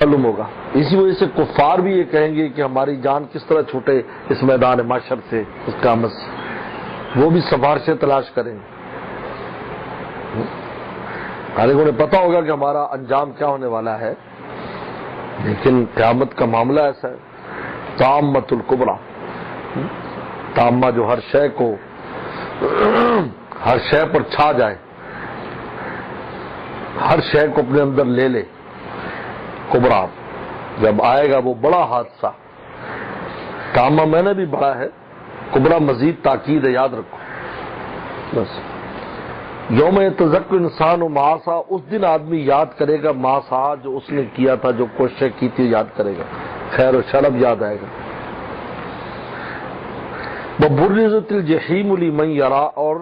معلوم ہوگا. اسی وجہ سے کفار بھی یہ کہیں گے کہ ہماری جان کس طرح چھوٹے اس میدان معاشر سے، اس قیامت سے. وہ بھی سفارشیں تلاش کریں گے. حالانکہ انہیں پتا ہوگا کہ ہمارا انجام کیا ہونے والا ہے، لیکن قیامت کا معاملہ ایسا ہے. تامۃ الکبریٰ، تامہ جو ہر شے کو، ہر شے پر چھا جائے، ہر شے کو اپنے اندر لے لے. کبریٰ جب آئے گا وہ بڑا حادثہ. تامہ میں نے بھی بڑا ہے، کبریٰ مزید تاکید ہے، یاد رکھو. بس یوم یتذکر انسان و ما سعی، اس دن آدمی یاد کرے گا ما سعی، جو اس نے کیا تھا، جو کوششیں کی تھی یاد کرے گا، خیر و شر یاد آئے گا. وبرزت الجحیم لمن یری، اور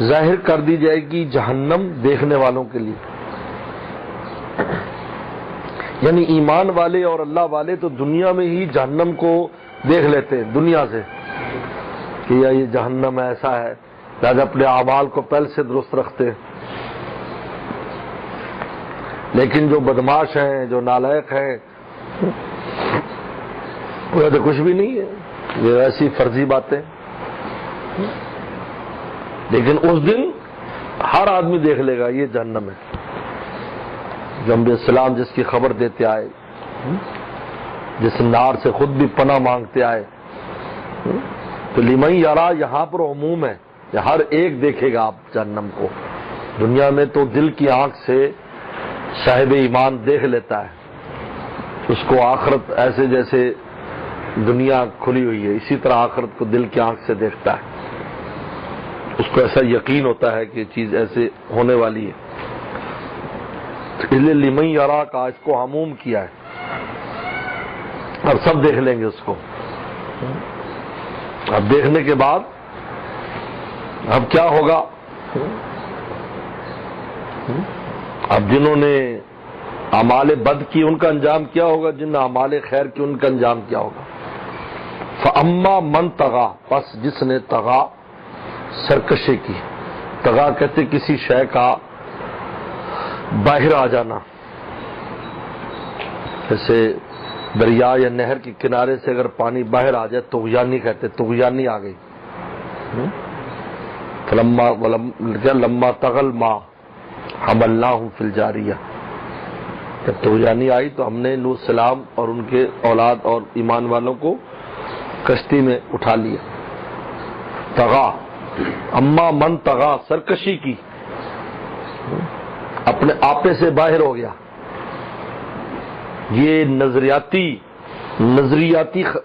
ظاہر کر دی جائے گی جہنم دیکھنے والوں کے لیے. یعنی ایمان والے اور اللہ والے تو دنیا میں ہی جہنم کو دیکھ لیتے ہیں دنیا سے کہ یہ جہنم ایسا ہے، لہذا اپنے اعمال کو پہلے سے درست رکھتے ہیں. لیکن جو بدماش ہیں، جو نالائق ہیں، وہ تو کچھ بھی نہیں ہے، یہ ایسی فرضی باتیں. لیکن اس دن ہر آدمی دیکھ لے گا یہ جہنم ہے. نبی السلام جس کی خبر دیتے آئے، جس نار سے خود بھی پناہ مانگتے آئے، تو لمن یرا یہاں پر عموم ہے، ہر ایک دیکھے گا آپ جہنم کو. دنیا میں تو دل کی آنکھ سے صاحب ایمان دیکھ لیتا ہے، اس کو آخرت ایسے جیسے دنیا کھلی ہوئی ہے، اسی طرح آخرت کو دل کی آنکھ سے دیکھتا ہے. اس کو ایسا یقین ہوتا ہے کہ یہ چیز ایسے ہونے والی ہے. اس لیے لمن یرا کا اس کو عموم کیا ہے، اور سب دیکھ لیں گے اس کو. اب دیکھنے کے بعد اب کیا ہوگا؟ اب جنہوں نے اعمال بد کی ان کا انجام کیا ہوگا، جن نے اعمال خیر کی ان کا انجام کیا ہوگا. فاما من طغی، پس جس نے طغا، سرکشی کی. طغا کہتے کسی شے کا باہر آ جانا، جیسے دریا یا نہر کے کنارے سے اگر پانی باہر آ جائے طغیانی کہتے، طغیانی آ گئی. لما طغى الماء حملناه في الجاریہ، جب طغیانی آئی تو ہم نے نوح السلام اور ان کے اولاد اور ایمان والوں کو کشتی میں اٹھا لیا. طغا، اما من طغا، سرکشی کی، اپنے آپے سے باہر ہو گیا. یہ نظریاتی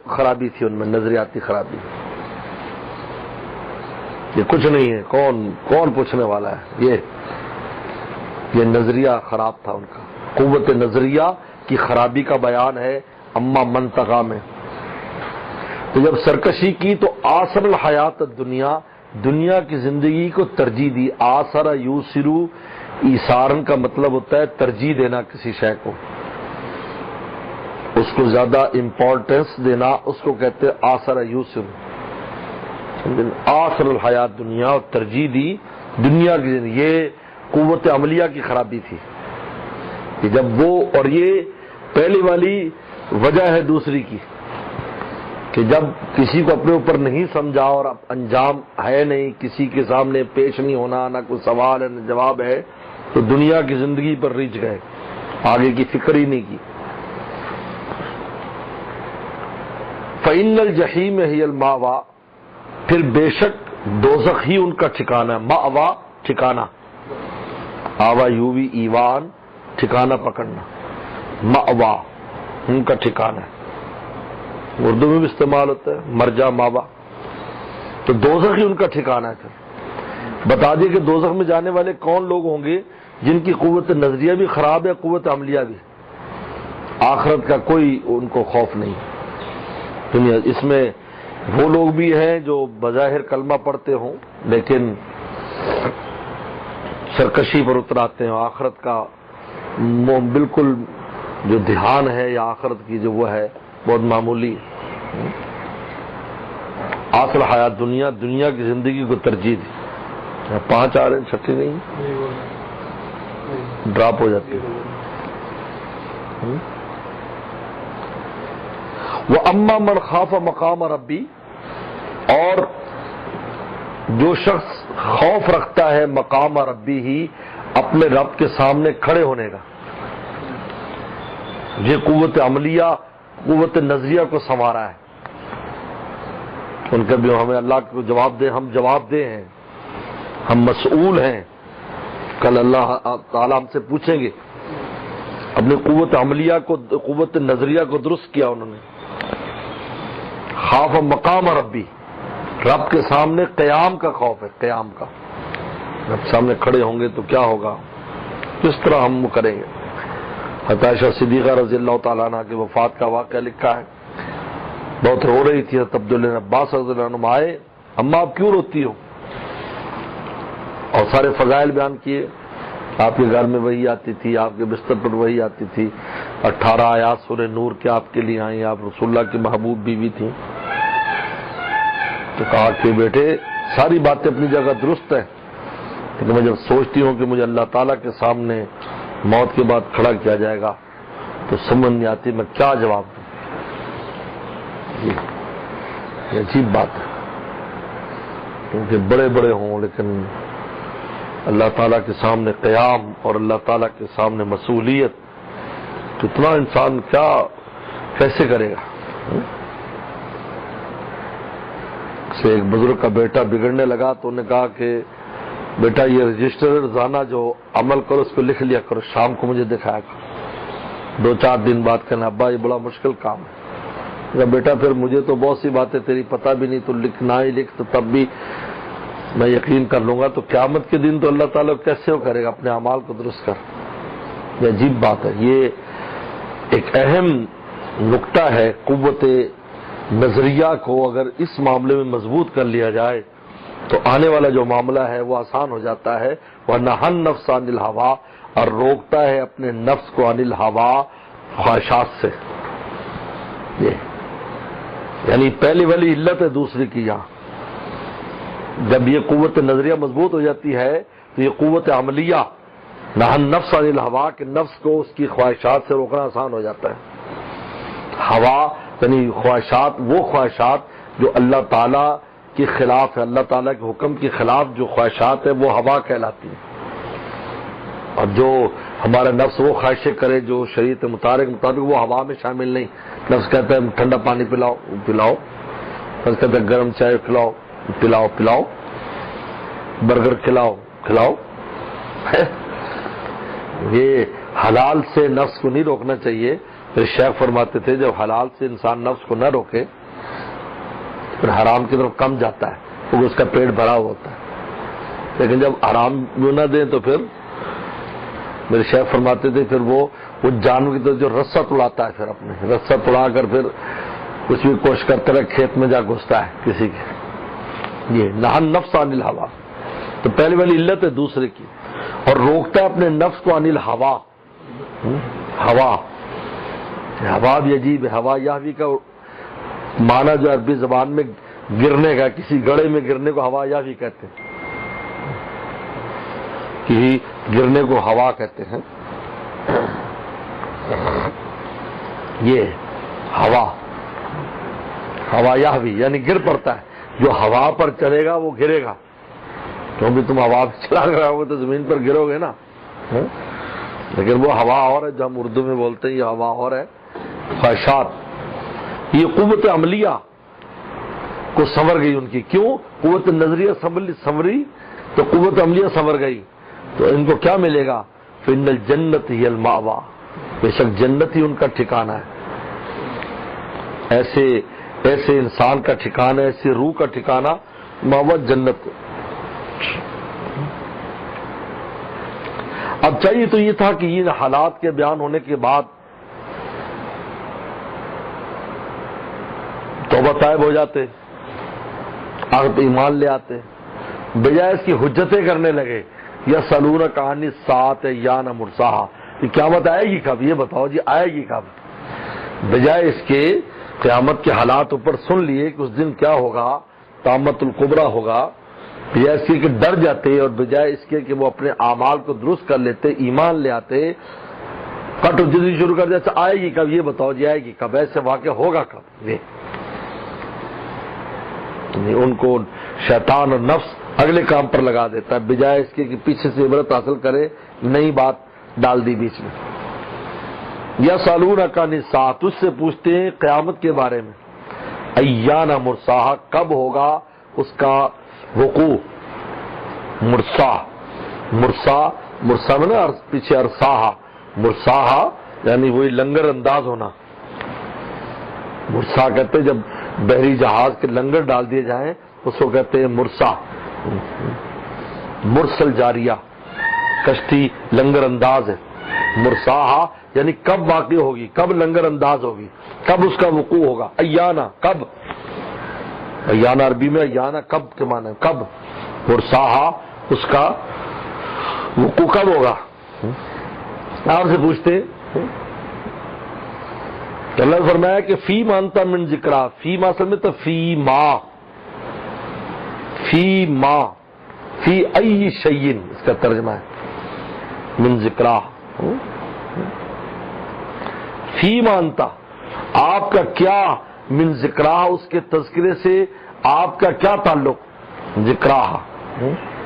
خرابی تھی ان میں، نظریاتی خرابی. یہ کچھ نہیں ہے، کون پوچھنے والا ہے، یہ نظریہ خراب تھا ان کا. قوت نظریہ کی خرابی کا بیان ہے اما من طغی میں. تو جب سرکشی کی تو آثر الحیات الدنیا، دنیا کی زندگی کو ترجیح دی. آثر یوسرو، ایثارن کا مطلب ہوتا ہے ترجیح دینا کسی شے کو، اس کو زیادہ امپورٹنس دینا، اس کو کہتے ہیں آثر یوسر. آثر الحیات دنیا، اور ترجیح دی دنیا کی زندگی. یہ قوت عملیہ کی خرابی تھی کہ جب وہ، اور یہ پہلی والی وجہ ہے دوسری کی کہ جب کسی کو اپنے اوپر نہیں سمجھا اور انجام ہے نہیں، کسی کے سامنے پیش نہیں ہونا، نہ کوئی سوال ہے نہ جواب ہے، تو دنیا کی زندگی پر ریچھ گئے، آگے کی فکر ہی نہیں کی. فَإِنَّ الْجَحِيمَ هِيَ الْمَأْوَىٰ، پھر بے شک دوزخ ہی ان کا ٹھکانہ ہے. مأوا ٹھکانہ، آوا یووی ایوان، ٹھکانہ پکڑنا. مأوا ان کا ٹھکانہ ہے، اردو میں بھی استعمال ہوتا ہے مرجع ماوا. تو دوزخ ہی ان کا ٹھکانہ ہے. پھر بتا دیے کہ دوزخ میں جانے والے کون لوگ ہوں گے؟ جن کی قوت نظریہ بھی خراب ہے، قوت عملیہ بھی، آخرت کا کوئی ان کو خوف نہیں. دنیا اس میں وہ لوگ بھی ہیں جو بظاہر کلمہ پڑھتے ہوں لیکن سرکشی پر اتراتے ہیں. آخرت کا بالکل جو دھیان ہے یا آخرت کی جو وہ ہے بہت معمولی. آخر حیات دنیا، دنیا کی زندگی کو ترجیح دی. 5 آ رہے ہیں، 6 نہیں ڈراپ ہو جاتی ہے. وَأَمَّا مَنْ خَافَ مَقَامَ رَبِّ، اور جو شخص خوف رکھتا ہے مقام ربی ہی، اپنے رب کے سامنے کھڑے ہونے کا، یہ قوت عملیہ، قوت نظریہ کو سنوارا ہے. ان کے بھی ہمیں اللہ کو جواب دے، ہم جواب دے ہیں، ہم مسئول ہیں. کل اللہ تعالیٰ ہم سے پوچھیں گے. اپنی قوت عملیہ کو، قوت نظریہ کو درست کیا انہوں نے. خوف مقام ربی، رب کے سامنے قیام کا خوف ہے، قیام کا. رب سامنے کھڑے ہوں گے تو کیا ہوگا، کس طرح ہم کریں گے. حضرت عائشہ صدیقہ رضی اللہ تعالیٰ عنہ کی وفات کا واقعہ لکھا ہے. بہت رو رہی تھی. حضرت عبداللہ بن عباس رضی اللہ عنہ آئے، اماں آپ کیوں روتی ہو؟ اور سارے فضائل بیان کیے. آپ کے گھر میں وہی آتی تھی، آپ کے بستر پر وہی آتی تھی. 18 آیات سورہ نور کے آپ کے لیے آئیں، آپ رسول اللہ کی محبوب بیوی تھیں. تو کہا کہ بیٹے ساری باتیں اپنی جگہ درست ہیں، لیکن میں جب سوچتی ہوں کہ مجھے اللہ تعالیٰ کے سامنے موت کے بعد کھڑا کیا جائے گا تو سمجھ نہیں آتی میں کیا جواب دوں. یہ عجیب بات ہے، کیونکہ بڑے بڑے ہوں لیکن اللہ تعالیٰ کے سامنے قیام اور اللہ تعالیٰ کے سامنے مسئولیت، تو اتنا انسان کیا کیسے کرے گا. سے ایک بزرگ کا بیٹا بگڑنے لگا تو انہوں نے کہا کہ بیٹا یہ رجسٹر روزانہ جو عمل کرو اس کو لکھ لیا کرو، شام کو مجھے دکھایا کرو. 2-4 دن بعد کہنا ابا یہ بڑا مشکل کام ہے. بیٹا پھر مجھے تو بہت سی باتیں تیری پتہ بھی نہیں، تو لکھنا ہی لکھ تو تب بھی میں یقین کر لوں گا. تو قیامت کے دن تو اللہ تعالیٰ کیسے وہ کرے گا، اپنے اعمال کو درست کر. یہ عجیب بات ہے. یہ ایک اہم نقطہ ہے. قوت نظریہ کو اگر اس معاملے میں مضبوط کر لیا جائے تو آنے والا جو معاملہ ہے وہ آسان ہو جاتا ہے. وَنَهَى النَّفْسَ عَنِ الْهَوَىٰ، اور روکتا ہے اپنے نفس کو عن الہوا، خواہشات سے. یعنی پہلی والی علت ہے دوسری کی. یہاں جب یہ قوت نظریہ مضبوط ہو جاتی ہے تو یہ قوت عملیہ نہى النفس عن الہوا، کہ نفس کو اس کی خواہشات سے روکنا آسان ہو جاتا ہے. ہوا یعنی خواہشات، وہ خواہشات جو اللہ تعالیٰ کے خلاف ہے، اللہ تعالیٰ کے حکم کے خلاف جو خواہشات ہے وہ ہوا کہلاتی ہے. اور جو ہمارا نفس وہ خواہشیں کرے جو شریعت مطابق وہ ہوا میں شامل نہیں. نفس کہتا ہے ٹھنڈا پانی پلاؤ پلاؤ، نفس کہتا ہے گرم چائے کھلاؤ پلاؤ پلاؤ، برگر کھلاؤ کھلاؤ. یہ حلال سے نفس کو نہیں روکنا چاہیے. پھر شیخ فرماتے تھے جب حلال سے انسان نفس کو نہ روکے پھر حرام کی طرف کم جاتا ہے کیونکہ اس کا پیٹ بھرا ہوتا ہے. لیکن جب حرام نہ دیں تو پھر میرے شیخ فرماتے تھے پھر وہ جانور کی طرف جو رسہ توڑاتا ہے، پھر اپنے رسہ توڑا کر پھر کچھ بھی کوشش کرتا رہے، کھیت میں جا گھستا ہے کسی کے. یہ نہى النفس عن الہوا، تو پہلے والی علت ہے دوسرے کی. اور روکتا ہے اپنے نفس کو عن الہوا. ہوا، ہوا بھی عجیب ہے. ہوا یاوی کا معنی جو عربی زبان میں گرنے کا، کسی گڑھے میں گرنے کو ہوا یاوی کہتے ہیں، کسی گرنے کو ہوا کہتے ہیں. یہ ہوا، ہوا یاوی یعنی گر پڑتا ہے. جو ہوا پر چلے گا وہ گرے گا، کیونکہ تم ہوا پہ چلا کر آؤ گے تو زمین پر گرو گے نا. لیکن وہ ہوا اور ہے جو ہم اردو میں بولتے ہیں، یہ ہوا اور ہے خواہشات. یہ قوت عملیہ کو سنور گئی ان کی. کیوں؟ قوت نظریہ سنوری تو قوت عملیہ سنور گئی. تو ان کو کیا ملے گا؟ فإن الجنت ہی المأویٰ، بے شک جنت ہی ان کا ٹھکانہ ہے. ایسے انسان کا ٹھکانہ، ایسے روح کا ٹھکانہ مأویٰ جنت. اب چاہیے تو یہ تھا کہ یہ حالات کے بیان ہونے کے بعد توبہ طائب ہو جاتے، آپ ایمان لے آتے، بجائے اس کی حجتیں کرنے لگے. یا سلونک عن الساعۃ ایان مرساہا، کہ قیامت آئے گی کب، یہ بتاؤ جی آئے گی کب. بجائے اس کے قیامت کے حالات اوپر سن لیے کہ اس دن کیا ہوگا، طامۃ الکبریٰ ہوگا، بجائے اس کے کہ ڈر جاتے اور بجائے اس کے کہ وہ اپنے اعمال کو درست کر لیتے، ایمان لے آتے، کٹ جلدی شروع کر دیا، اچھا آئے گی کب، یہ بتاؤ جی آئے گی کب، ایسے واقعہ ہوگا کب؟ یہ ان کو شیطان اور نفس اگلے کام پر لگا دیتا ہے، بجائے اس کے کہ پیچھے سے عبرت حاصل کرے، نئی بات ڈال دی بیچ میں۔ یسألونک عن الساعۃ، اس سے پوچھتے ہیں قیامت کے بارے میں، ایان مرساہا، کب ہوگا اس کا وقوع، مرسا میں نا پیچھے ارساہا، مرساہا یعنی وہی لنگر انداز ہونا، مرسا کہتے جب بحری جہاز کے لنگر ڈال دیے جائیں اس کو کہتے ہیں مرسا، مرسل جاریہ، کشتی لنگر انداز ہے، مرساہا یعنی کب واقع ہوگی، کب لنگر انداز ہوگی، کب اس کا وقوع ہوگا، ایانا کب، ایانا عربی میں ایانا کب کے معنی ہے کب، مرساہا اس کا وقوع کب ہوگا۔ آپ سے پوچھتے اللہ نے فرمایا کہ فی مانتا من ذکرہ، فی ما اصل میں تو فی ما فی ای شیء اس کا ترجمہ ہے، من ذکرہ، فی مانتا آپ کا کیا، من ذکرہ اس کے تذکرے سے آپ کا کیا تعلق، ذکرہ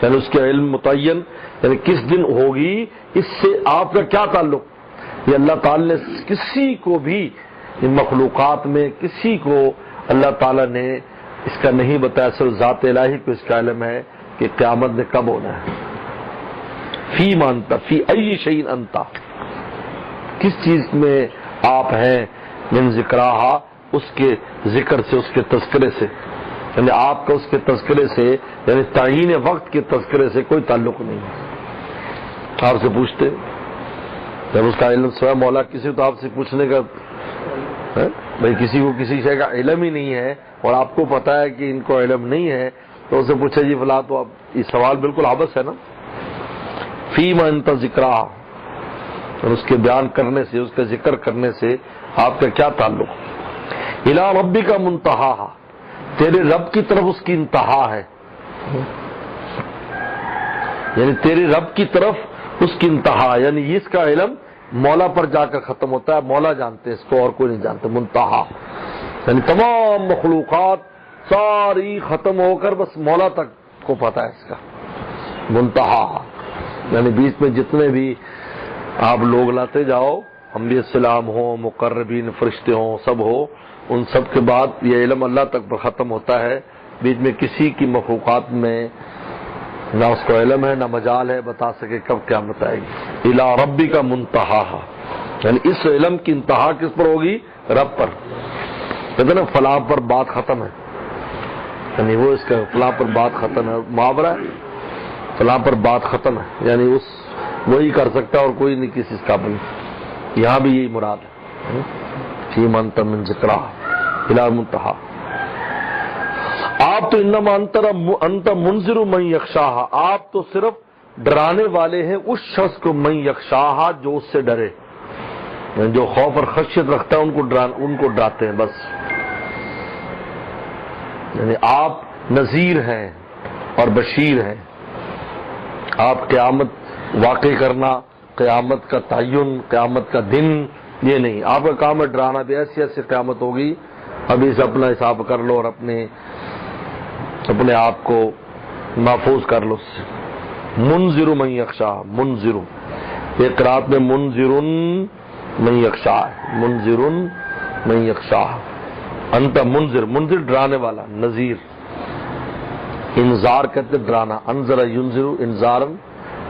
یعنی اس کے علم متعین، یعنی کس دن ہوگی اس سے آپ کا کیا تعلق۔ یہ اللہ تعالی نے کسی کو بھی ان مخلوقات میں کسی کو اللہ تعالیٰ نے اس کا نہیں بتایا، صرف ذات الہی کو اس کا علم ہے کہ قیامت نے کب ہونا ہے۔ فی مانتا فی ای شیء انتا، کس چیز میں آپ ہیں، من ذکرہ اس کے ذکر سے، اس کے تذکرے سے، یعنی آپ کا اس کے تذکرے سے یعنی تعین وقت کے تذکرے سے کوئی تعلق نہیں ہے۔ آپ سے پوچھتے جب اس کا علم سوائے مولا کسی تو آپ سے پوچھنے کا بھائی کسی کو کسی شے کا علم ہی نہیں ہے اور آپ کو پتا ہے کہ ان کو علم نہیں ہے تو اسے پوچھے جی فلاں، تو اب یہ سوال بالکل عبث ہے نا۔ فی ما انت ذکرہ، اور اس کے بیان کرنے سے، اس کا ذکر کرنے سے آپ کا کیا تعلق۔ الی ربک منتہاہا، تیرے رب کی طرف اس کی انتہا ہے، یعنی تیرے رب کی طرف اس کی انتہا، یعنی اس کا علم مولا پر جا کر ختم ہوتا ہے، مولا جانتے اس کو اور کوئی نہیں جانتے۔ منتہا یعنی تمام مخلوقات ساری ختم ہو کر بس مولا تک کو پتا ہے اس کا۔ منتہا یعنی بیچ میں جتنے بھی آپ لوگ لاتے جاؤ، انبیاء السلام ہوں، مقربین فرشتے ہوں، سب ہو، ان سب کے بعد یہ علم اللہ تک پر ختم ہوتا ہے، بیچ میں کسی کی مخلوقات میں نہ اس کو علم ہے نہ مجال ہے بتا سکے کب قیامت آئے گی۔ الی ربک منتہاہا، یعنی اس علم کی انتہا کس پر ہوگی، رب پر۔ کہتے نا فلاں پر بات ختم ہے، یعنی وہ اس کا فلاں پر بات ختم ہے، محاورہ ہے، فلاں پر بات ختم ہے، یعنی اس وہی کر سکتا اور کوئی نہیں کسی قابل۔ یہاں بھی یہی مراد ہے، فی منت من ذکرہ الی منتہا۔ آپ تو انما انت منذر من یخشاہا، آپ تو صرف ڈرانے والے ہیں اس شخص کو، من یخشاہا جو اس سے ڈرے، جو خوف اور خشیت رکھتا ہے ان کو ڈراتے ہیں بس۔ یعنی آپ نذیر ہیں اور بشیر ہیں، آپ قیامت واقع کرنا، قیامت کا تعین، قیامت کا دن یہ نہیں، آپ کا کام ہے ڈرانا بھی ایسی ایسی قیامت ہوگی، ابھی سے اپنا حساب کر لو اور اپنے آپ کو محفوظ کر لو اس سے۔ منذر من یخشا، منذر ایک قرات میں منذر من یخشا، منذر من یخشا، انت منذر، منذر ڈرانے والا، نذیر، انذار کہتے ڈرانا، انذر ینذر انذارا،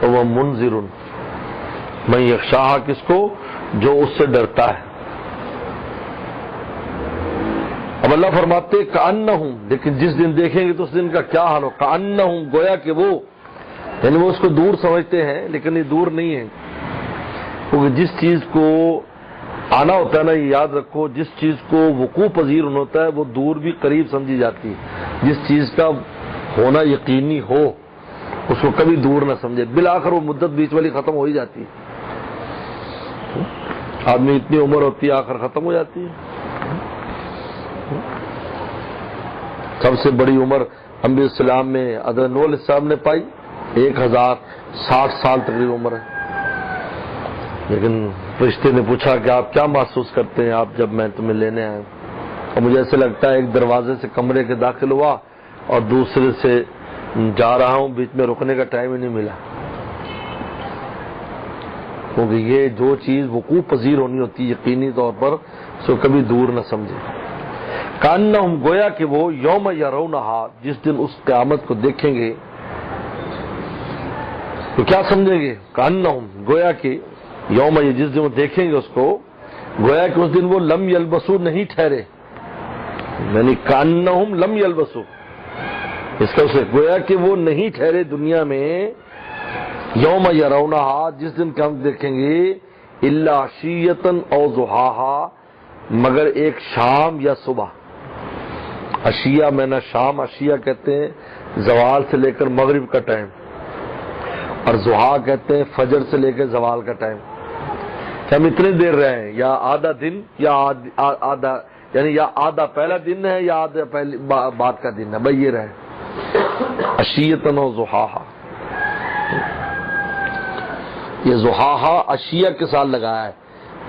تو وہ منذر من یخشا کس کو، جو اس سے ڈرتا ہے۔ اب اللہ فرماتے کأنہم، لیکن جس دن دیکھیں گے تو اس دن کا کیا حال ہو، کأنہم گویا کہ وہ، یعنی وہ اس کو دور سمجھتے ہیں لیکن یہ دور نہیں ہے، کیونکہ جس چیز کو آنا ہوتا ہے نا، یہ یاد رکھو، جس چیز کو وقوع پذیر ہونا ہوتا ہے وہ دور بھی قریب سمجھی جاتی ہے، جس چیز کا ہونا یقینی ہو اس کو کبھی دور نہ سمجھے، بالآخر وہ مدت بیچ والی ختم ہو ہی جاتی ہے، آدمی اتنی عمر ہوتی ہے آخر ختم ہو جاتی ہے۔ سب سے بڑی عمر انبیاء السلام میں حضرت نوح علیہ السلام نے پائی، 1060 سال تقریباً عمر ہے، لیکن فرشتے نے پوچھا کہ آپ کیا محسوس کرتے ہیں آپ جب میں تمہیں لینے آیا؟ اور مجھے ایسے لگتا ہے ایک دروازے سے کمرے کے داخل ہوا اور دوسرے سے جا رہا ہوں، بیچ میں رکنے کا ٹائم ہی نہیں ملا، کیونکہ یہ جو چیز وقوع پذیر ہونی ہوتی یقینی طور پر سو کبھی دور نہ سمجھے۔ کانہم گویا کہ وہ یوم یرونہا جس دن اس قیامت کو دیکھیں گے تو کیا سمجھیں گے؟ کانہم گویا کہ یوم یہ جس دن وہ دیکھیں گے اس کو، گویا کہ اس دن وہ لم یلبسو نہیں ٹھہرے، یعنی کانہم لم یلبسو، اس کا اسے گویا کہ وہ نہیں ٹھہرے دنیا میں یوم یرونہا جس دن کہ ہم دیکھیں گے الا عشیۃً او ضحاہا مگر ایک شام یا صبح۔ عشیہ میں نہ شام، عشیہ کہتے ہیں زوال سے لے کر مغرب کا ٹائم، اور ضحا کہتے ہیں فجر سے لے کر زوال کا ٹائم، کہ ہم اتنی دیر رہے ہیں، یا آدھا دن یا آدھا، یعنی یا آدھا پہلا دن ہے یا آدھا پہلی بعد کا دن ہے، بھائی یہ رہے عشیۃً و ضحاہا۔ یہ ضحاہا عشیہ کے ساتھ لگایا ہے،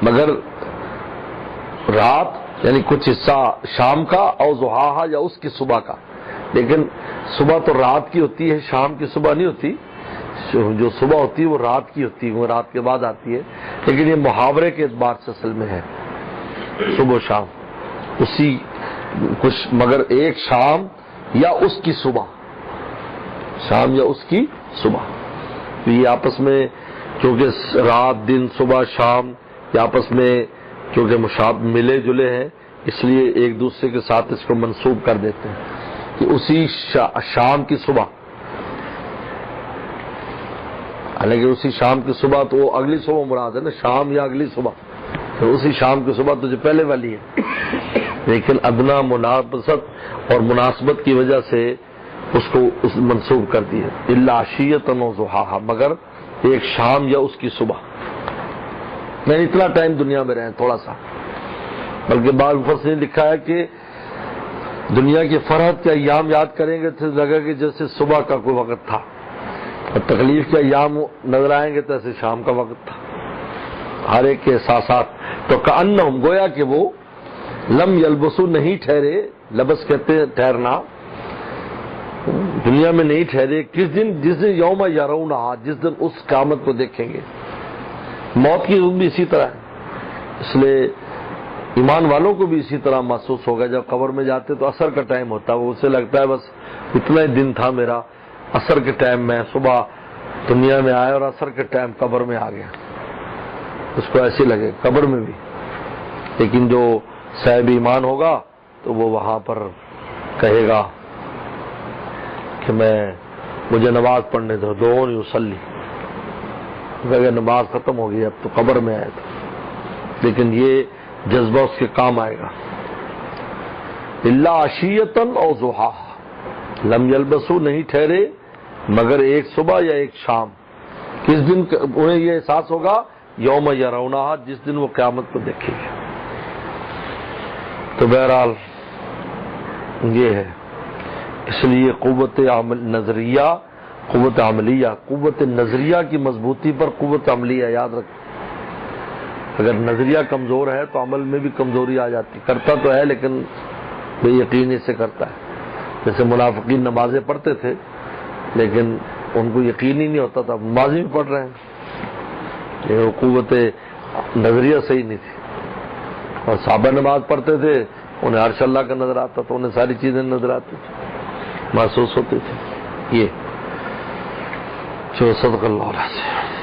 مگر رات یعنی کچھ حصہ شام کا، اور ضحاہا یا اس کی صبح کا، لیکن صبح تو رات کی ہوتی ہے، شام کی صبح نہیں ہوتی، جو صبح ہوتی ہے وہ رات کی ہوتی ہے، وہ رات کے بعد آتی ہے، لیکن یہ محاورے کے اعتبار سے اصل میں ہے صبح و شام اسی کچھ، مگر ایک شام یا اس کی صبح، شام یا اس کی صبح، تو یہ آپس میں کیونکہ رات دن صبح شام یہ آپس میں کیونکہ مشابہ ملے جلے ہیں، اس لیے ایک دوسرے کے ساتھ اس کو منسوب کر دیتے ہیں کہ اسی شام کی صبح، حالانکہ اسی شام کی صبح تو وہ اگلی صبح مراد ہے نا، شام یا اگلی صبح، تو اسی شام کی صبح تو جو پہلے والی ہے، لیکن ادنا مناسبت اور مناسبت کی وجہ سے اس کو منسوب کر دی ہے الا عشیۃً و ضحاہا مگر ایک شام یا اس کی صبح۔ میں نے اتنا ٹائم دنیا میں رہے تھوڑا سا، بلکہ بعض مفسرین نے لکھا ہے کہ دنیا کے فرحت کے ایام یاد کریں گے تو لگے کہ جیسے صبح کا کوئی وقت تھا، اور تکلیف کے ایام نظر آئیں گے تو ایسے شام کا وقت تھا، ہر ایک کے احساسات۔ تو کأنہم گویا کہ وہ لم یلبسو نہیں ٹھہرے، لبس کہتے ہیں ٹھہرنا، دنیا میں نہیں ٹھہرے، کس دن؟ جس دن یوم یرونہا جس دن اس قیامت کو دیکھیں گے۔ موت کی روح بھی اسی طرح ہے، اس لیے ایمان والوں کو بھی اسی طرح محسوس ہوگا، جب قبر میں جاتے تو عصر کا ٹائم ہوتا ہے، وہ اسے لگتا ہے بس اتنا ہی دن تھا میرا، عصر کے ٹائم میں صبح دنیا میں آیا اور عصر کے ٹائم قبر میں آ گیا، اس کو ایسے لگے قبر میں بھی۔ لیکن جو صاحب ایمان ہوگا تو وہ وہاں پر کہے گا کہ مجھے نماز پڑھنے دو، دعونی اصلی، اگر نماز ختم ہو گئی اب تو قبر میں آئے تھا، لیکن یہ جذبہ اس کے کام آئے گا۔ الا عشیۃً او ضحاہا لم یلبسو نہیں ٹھہرے مگر ایک صبح یا ایک شام، کس دن انہیں یہ احساس ہوگا؟ یوم یرونہا جس دن وہ قیامت کو دیکھیں گے۔ تو بہرحال یہ ہے، اس لیے قوت نظریہ، قوت عملیہ، قوت نظریہ کی مضبوطی پر قوت عملیہ یاد رکھ، اگر نظریہ کمزور ہے تو عمل میں بھی کمزوری آ جاتی، کرتا تو ہے لیکن بے یقینی سے کرتا ہے، جیسے منافقین نمازیں پڑھتے تھے لیکن ان کو یقین ہی نہیں ہوتا تھا، نمازیں بھی پڑھ رہے ہیں لیکن وہ قوت نظریہ صحیح نہیں تھی، اور صحابہ نماز پڑھتے تھے انہیں عرش اللہ کا نظر آتا تھا، انہیں ساری چیزیں نظر آتی تھی، محسوس ہوتی تھی۔ یہ جو صدق اللہ علیہ